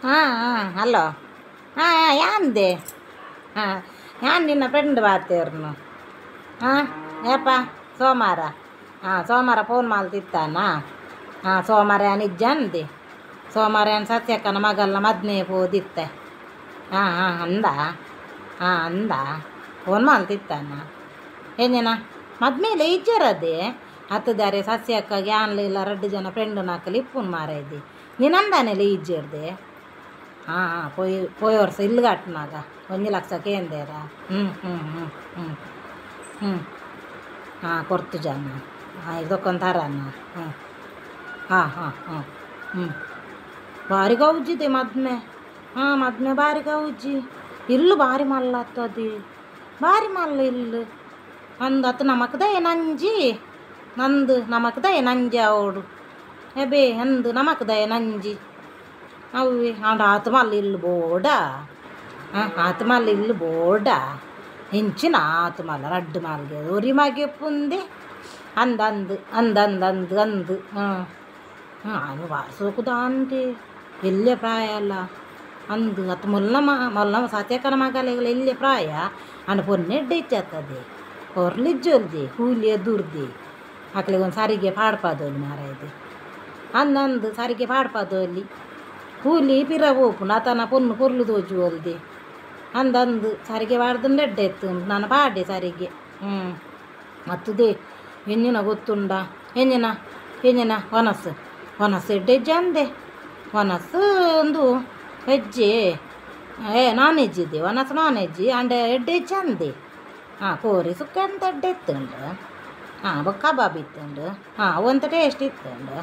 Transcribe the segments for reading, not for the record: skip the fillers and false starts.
Hello. ಯಾಂದೆ ಯಾನ್ ನಿನ್ನ friend ಬಾತೇರ್ನು ಏಪ ಸೋಮವಾರ ಸೋಮವಾರ ಫೋನ್ ಮಾಲ್ತಿತ್ತಾನ ಸೋಮವಾರ ಯಾನ್ ಇಜ್ಜಂದಿ ಸೋಮವಾರ ಯಾನ್ ಸತ್ಯಕ್ಕನ ಮಗಲ್ನ ಮದ್ನೆ ಪೋದಿತ್ತೆ ಅಂದ ಅಂದ ಫೋನ್ ಮಾಲ್ತಿತ್ತಾನ ಏನೇನ ಮದ್ಮೇಲೆ ಇಜ್ಜರದೆ ಹತ್ತದಾರೆ ಸಸ್ಯಕ್ಕಾಗಿ ಆನ್ಲಿಲ್ಲ 2 ಜನ ಫ್ರೆಂಡ್ ನಾಕಲಿ ಇಪ್ಪುನ್ ಮಾರೈದಿ ನೀನಂದಾನೆಲೆ ಇಜ್ಜರ್ದೆ పోయి ವರ್ಷ ఇల్లు కట్టినాక 1 ಲಕ್ಷಕ್ಕೆ ఏందేర ಕೊರ್ತು ಜನ ಇದಕ್ಕೊಂತಾರನ್ನ ಭಾರಿ ಗೌಜಿದೆ ಮದ್ಮೆ ಮದ್ಮೆ ಭಾರಿ ಗೌಜಿ ಇಲ್ಲು ಭಾರಿ ಮಲ್ಲತ್ತದಿ ಭಾರಿ ಮಲ್ಲ ಇಲ್ಲು ಅಂದತ್ತು ನಮಕ್ದ ನಂಜಿ ನಂದು ನಮಕ್ದ ನಂಜಿ ಅವಡು ಎಬೇ ಅಂದು ನಮಕ್ದ ನಂಜಿ అవి ఆత్మలు ఇల్లు బోడా ఆత్మలు ఇల్లు బోడా ಹೆಂಚಿನ ಆತ್ಮಲ 2 ಮಾಲ್ಗೆ ಒರಿ ಮಾಗೆಪ್ಪುಂದೆ ಅಂದಂದು ಅಂದಂದಂದು ಅಂದು ನಾನು ವಾಸೋಕುದ ಅಂದೆ ಎಲ್ಲೇ ಪ್ರಾಯ ಅಲ್ಲ ಅಂದು ಅತ್ತು ಮೊಲ್ಲ ಸತ್ಯಕನ ಮಗಲೆಗಳು ಎಲ್ಲೇ ಪ್ರಾಯ ಅನ್ನ ಪೊನ್ನೆಡ್ಡೆ ಇಚ್ಚತ್ತದೆ ಹೊರ್ಲಿಜ್ಜೋಲ್ದೆ ಕೂಲಿ ಎದುರ್ದೆ ಆಕಳಿಗೆ ಒಂದು ಸಾರಿಗೆ ಪಾಡ್ಪಾದೋಲಿ ಮಾರಾಯ್ದೆ ಅಂದಂದು ಸಾರಿಗೆ ಪಾಡ್ಪಾದೋಲಿ ಕೂಲಿ ಪಿರ ಹೋಪುನ ಆತನ ಪೊನ್ನು ಕೊರ್ಲು ದೋಜು ಅಲ್ದೆ ಅಂದಂದು ಸಾರಿಗೆ ಬಾಡ್ದು ನೆಡ್ಡೆ ಎತ್ತು ನಾನು ಪಾಡೆ ಸಾರಿಗೆ ಮತ್ತುದೇ ಹೆಣ್ಣಿನ ಗೊತ್ತುಂಡ ಹೆಣ್ಣಿನ ಒನಸು ಎಡ್ಡೆಜ್ಜೆ ಅಂದೆ ಒನಸು ಒಂದು ಹೆಜ್ಜೆ ನಾನ್ ವೆಜ್ ಇದೆ ಒನಸು ನಾನ್ ವೆಜ್ ಅಂಡೆ ಎಡ್ಡೆಜ್ಜೆ ಅಂದೆ ಕೋರಿ ಸುಕ್ಕ ಅಂತ ಎಡ್ಡೆ ಎತ್ತುಂಡು ಬೊಕ್ಕ ಕಬಾಬ್ ಇತ್ತುಂಡು ಒಂದು ಟೇಸ್ಟ್ ಇತ್ತುಂಡು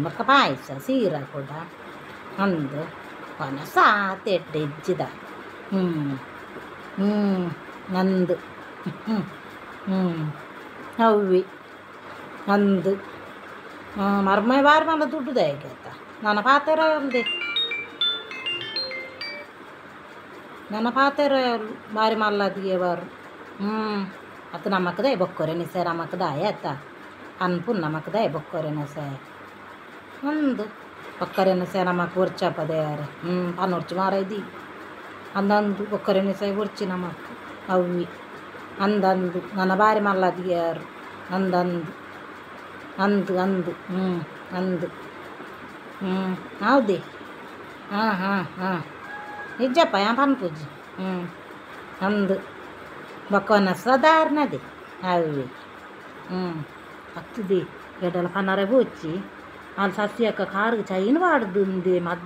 ಬೊಕ್ಕ ಪಾಯಸ ಸೀರ ಕೂಡ ಅಂದು ಒನಸ ತೆಡ್ಡೆ ಇಜ್ಜಿದ ನಂದು ಅವ್ವಿ ಅಂದು ಮರ್ಮೈ ಬಾರಿ ಮಲ್ಲ ದುಡ್ಡುದ ಹೇಗೆ ಆಯ್ತಾ ನನ್ನ ಪಾತೆರ ಅಲ್ದೆ ನನ್ನ ಪಾತೆರ ಬಾರಿ ಮಲ್ಲದಿಗೆ ಬಾರು ಅತ್ತು ನಮಕ್ದೆ ಬೊಕ್ಕೊರೆ ನಿಸೆ ನಮಕ್ದ ಆಯ್ತಾ ಅನ್ಪುನ್ ನಮಕ್ದೆ ಬೊಕ್ಕೊರೆ ನಿಸೆ ಒಂದು ಒಕ್ಕರೆನ ಸೆ ನಮಕ್ ಉರ್ಚಪದೆ ಯಾರು ಪನ್ನೊರ್ಚು ಮಾರೈದಿ ಅಂದಂದು ಒಕ್ಕರೆನ ಸೆ ಉರ್ಚಿ ನಮಕ್ ಅವ್ವಿ ಅಂದಂದು ನನ್ನ ಬಾರಿ ಮಲ್ಲದಿಗೆ ಯಾರು ಅಂದಂದು ಅಂದು ಅಂದು ಹೌದೇ ನಿಜಪ್ಪ ಯಾ ಪನ್ಪುಜಿ ಅಂದು ಬೊಕ್ಕವನ ಸಾಧಾರಣದೆ ಅವ್ವಿ ಹತ್ತುದಿ ಎಡಲ ಪನ್ನರೆ ಬೂಚಿ ಅಲ್ಲಿ ಸಸ್ಯಕ್ಕ ಕಾರು ಚೈನ್ ವಾಡ್ದು ಮದ್